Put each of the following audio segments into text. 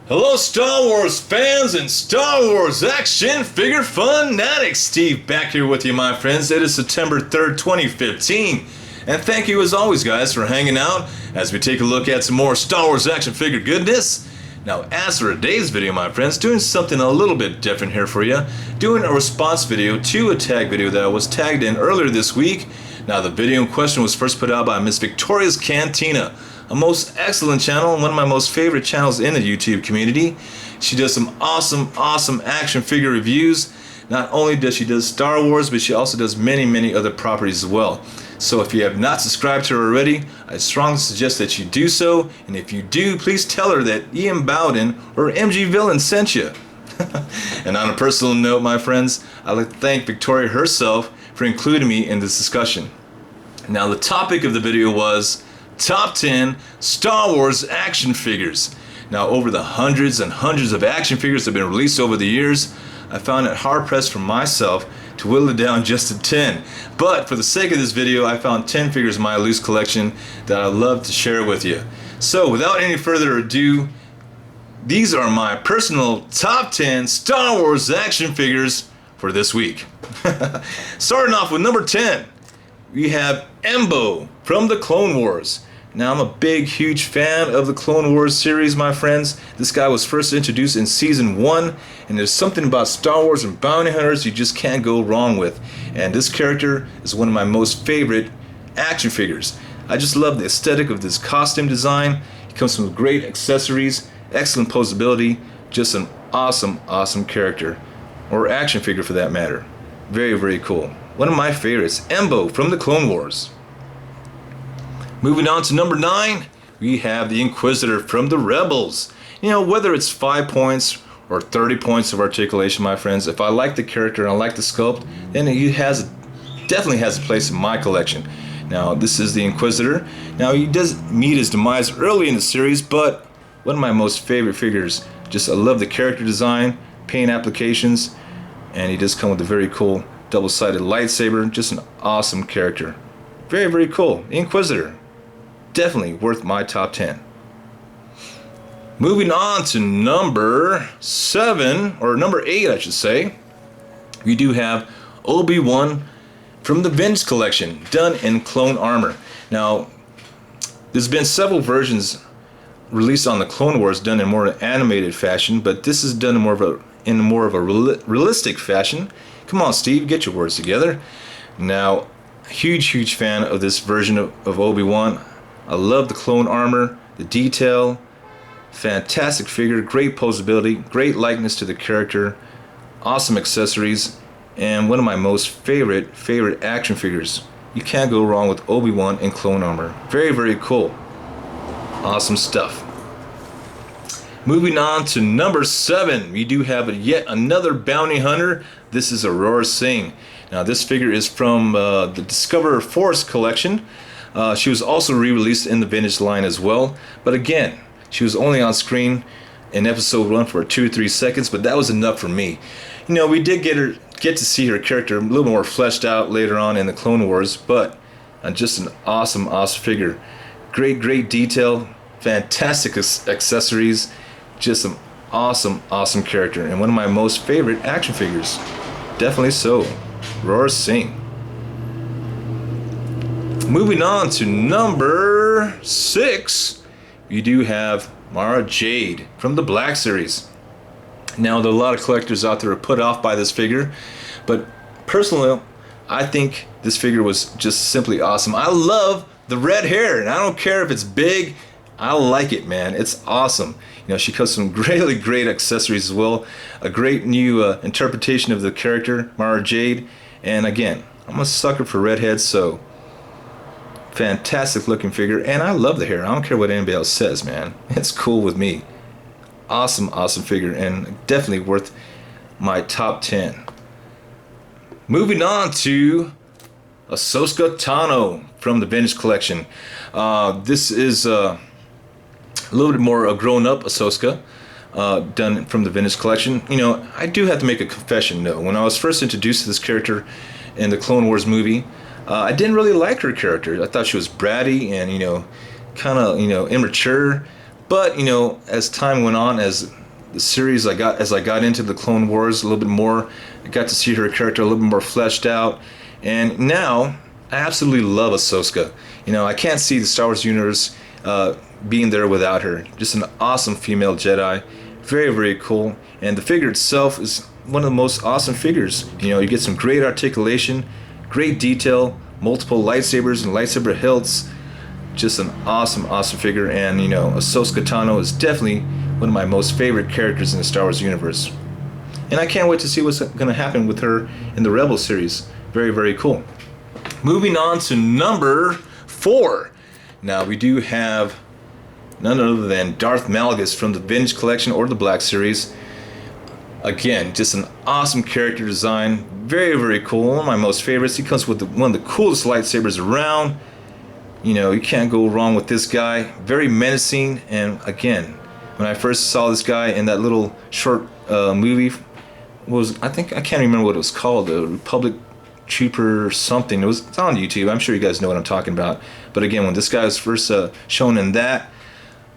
Hello Star Wars fans and Star Wars action figure fanatics. Steve back here with you, my friends. It is September 3rd, 2015. And thank you as always, guys, for hanging out as we take a look at some more Star Wars action figure goodness. Now, as for today's video, my friends, doing something a little bit different here for you. Doing a response video to a tag video that was tagged in earlier this week. Now, the video in question was first put out by Miss Victoria's Cantina, a most excellent channel, one of my most favorite channels in the YouTube community. She does some awesome action figure reviews. Not only does she do Star Wars, but she also does many other properties as well. So if you have not subscribed to her already, I strongly suggest that you do so. And if you do, please tell her that Ian Bowden or MG Villain sent you. And on a personal note, my friends, I'd like to thank Victoria herself for including me in this discussion. Now, the topic of the video was Top 10 Star Wars action figures. Now, over the hundreds and hundreds of action figures that have been released over the years, I found it hard-pressed for myself to whittle it down just to 10. But for the sake of this video, I found 10 figures in my loose collection that I'd love to share with you. So, without any further ado, these are my personal top 10 Star Wars action figures for this week. Starting off with number 10, we have Embo from the Clone Wars. Now, I'm a big, huge fan of the Clone Wars series, my friends. This guy was first introduced in Season 1, and there's something about Star Wars and bounty hunters you just can't go wrong with. And this character is one of my most favorite action figures. I just love the aesthetic of this costume design. He comes with great accessories, excellent posability, just an awesome character. Or action figure for that matter. Very cool. One of my favorites, Embo from the Clone Wars. Moving on to number 9, we have the Inquisitor from the Rebels. You know, whether it's 5 points or 30 points of articulation, my friends, if I like the character and I like the sculpt, then he definitely has a place in my collection. Now, this is the Inquisitor. Now, he does meet his demise early in the series, but one of my most favorite figures. Just, I love the character design, paint applications, and he does come with a very cool double-sided lightsaber. Just an awesome character. Very cool. The Inquisitor. Definitely worth my top 10. Moving on to number 7, or number 8 I should say, we do have Obi-Wan from the Vintage Collection, done in clone armor. Now, there's been several versions released on the Clone Wars done in more animated fashion, but this is done in more of a realistic fashion. Come on, Steve, get your words together. Now, huge fan of this version of Obi-Wan. I love the clone armor, the detail, fantastic figure, great posability, great likeness to the character, awesome accessories, and one of my most favorite action figures. You can't go wrong with Obi-Wan in clone armor. Very cool. Awesome stuff. Moving on to number 7, we do have yet another bounty hunter. This is Aurora Singh. Now, this figure is from the Discover Force collection. She was also re-released in the vintage line as well, but again, she was only on screen in episode 1 for 2 or 3 seconds, but that was enough for me. You know, we did get to see her character a little more fleshed out later on in the Clone Wars, but just an awesome figure. Great detail, fantastic accessories, just an awesome character, and one of my most favorite action figures. Definitely so. Aurora Singh. Moving on to number 6, you do have Mara Jade from the Black Series. Now, there are a lot of collectors out there who are put off by this figure, but personally, I think this figure was just simply awesome. I love the red hair, and I don't care if it's big. I like it, man. It's awesome. You know, she comes with some really great accessories as well. A great new interpretation of the character, Mara Jade. And again, I'm a sucker for redheads, so fantastic looking figure. And I love the hair. I don't care what anybody else says, man. It's cool with me. Awesome figure, and definitely worth my top 10. Moving on to Ahsoka Tano from the Vintage Collection. This is a little bit more a grown-up Ahsoka, done from the Vintage Collection. You know, I do have to make a confession though. When I was first introduced to this character in the Clone Wars movie, I didn't really like her character. I thought she was bratty and, kind of, immature. But you know, as time went on, as the series as I got into the Clone Wars a little bit more, I got to see her character a little bit more fleshed out, and now I absolutely love Ahsoka. You know, I can't see the Star Wars universe being there without her. Just an awesome female Jedi, very, very cool. And the figure itself is one of the most awesome figures. You know, you get some great articulation, great detail, multiple lightsabers and lightsaber hilts. Just an awesome, awesome figure. And you know, Ahsoka Tano is definitely one of my most favorite characters in the Star Wars universe. And I can't wait to see what's going to happen with her in the Rebel series. Very, very cool. Moving on to number 4. Now we do have none other than Darth Malgus from the Vintage Collection or the Black Series. Again, just an awesome character design. Very, very cool. One of my most favorites. He comes with one of the coolest lightsabers around. You know, you can't go wrong with this guy. Very menacing. And again, when I first saw this guy in that little short movie, I can't remember what it was called, the Republic Trooper or something. It's on YouTube. I'm sure you guys know what I'm talking about. But again, when this guy was first shown in that,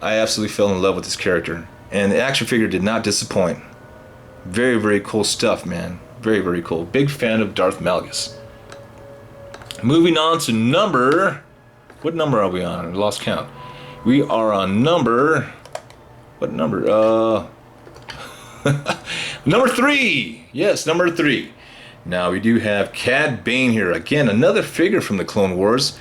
I absolutely fell in love with this character. And the action figure did not disappoint. Very, very cool stuff, man. Very, very cool. Big fan of Darth Malgus. Moving on to number... What number are we on? I lost count. We are on number... What number? Number 3. Yes, number 3. Now we do have Cad Bane here. Again, another figure from the Clone Wars.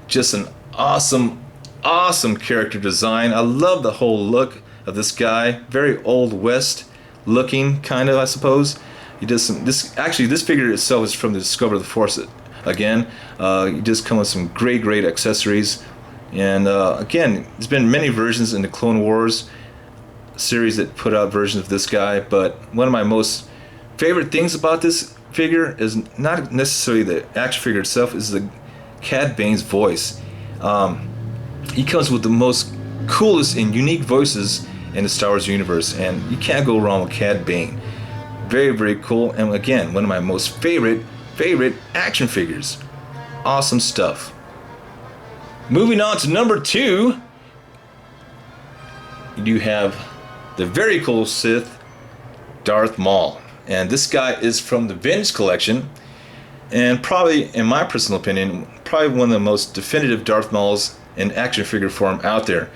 Just an awesome, awesome character design. I love the whole look of this guy. Very Old West looking, kind of, I suppose. He does some. This figure itself is from the Discover the Force. Again, he does come with some great, great accessories. And again, there's been many versions in the Clone Wars series that put out versions of this guy. But one of my most favorite things about this figure is not necessarily the action figure itself, is the Cad Bane's voice. He comes with the most coolest and unique voices in the Star Wars universe, and you can't go wrong with Cad Bane. Very, very cool, and again, one of my most favorite action figures. Awesome stuff. Moving on to number 2, you do have the very cool Sith, Darth Maul. And this guy is from the Vintage Collection, and probably, in my personal opinion, probably one of the most definitive Darth Mauls in action figure form out there.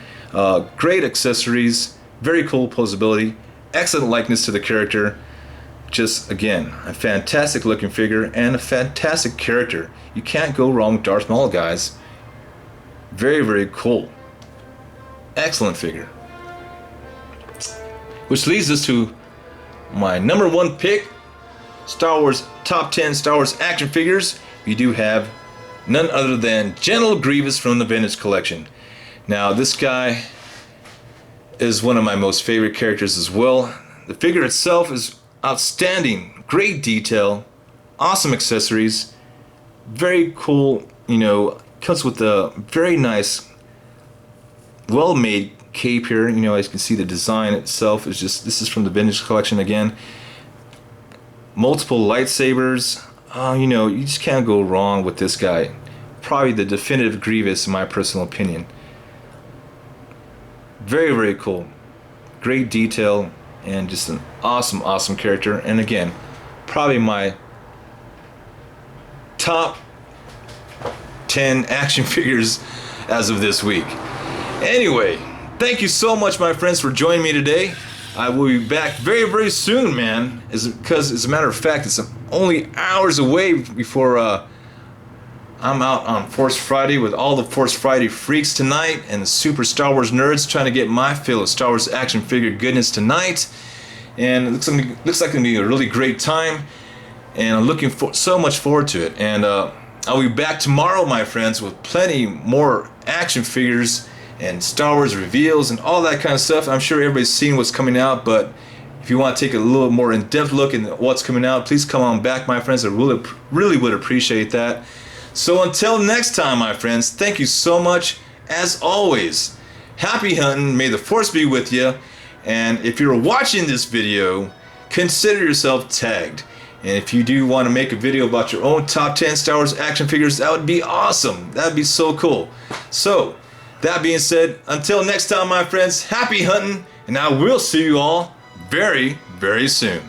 Great accessories, very cool posability, excellent likeness to the character. Just, again, a fantastic looking figure and a fantastic character. You can't go wrong with Darth Maul, guys. Very, very cool. Excellent figure. Which leads us to my number 1 pick, Star Wars top 10 Star Wars action figures. We do have none other than General Grievous from the Vintage Collection. Now, this guy is one of my most favorite characters as well. The figure itself is outstanding, great detail, awesome accessories, very cool. You know, comes with a very nice, well-made cape here. You know, as you can see, the design itself is just, this is from the Vintage Collection again. Multiple lightsabers. You know, you just can't go wrong with this guy. Probably the definitive Grievous, in my personal opinion. Very, very cool. Great detail and just an awesome, awesome character. And again, probably my top 10 action figures as of this week. Anyway, thank you so much, my friends, for joining me today. I will be back very, very soon, man. Because, as a matter of fact, it's only hours away before I'm out on Force Friday with all the Force Friday freaks tonight and the super Star Wars nerds trying to get my fill of Star Wars action figure goodness tonight. And it looks like it's going to be a really great time. And I'm looking so much forward to it. And I'll be back tomorrow, my friends, with plenty more action figures and Star Wars reveals and all that kind of stuff. I'm sure everybody's seen what's coming out, but if you want to take a little more in-depth look at what's coming out, please come on back, my friends. I really would appreciate that. So until next time, my friends, thank you so much. As always, happy hunting. May the Force be with you. And if you're watching this video, consider yourself tagged. And if you do want to make a video about your own top 10 Star Wars action figures, that would be awesome. That would be so cool. So, That being said, until next time, my friends, happy hunting, and I will see you all very, very soon.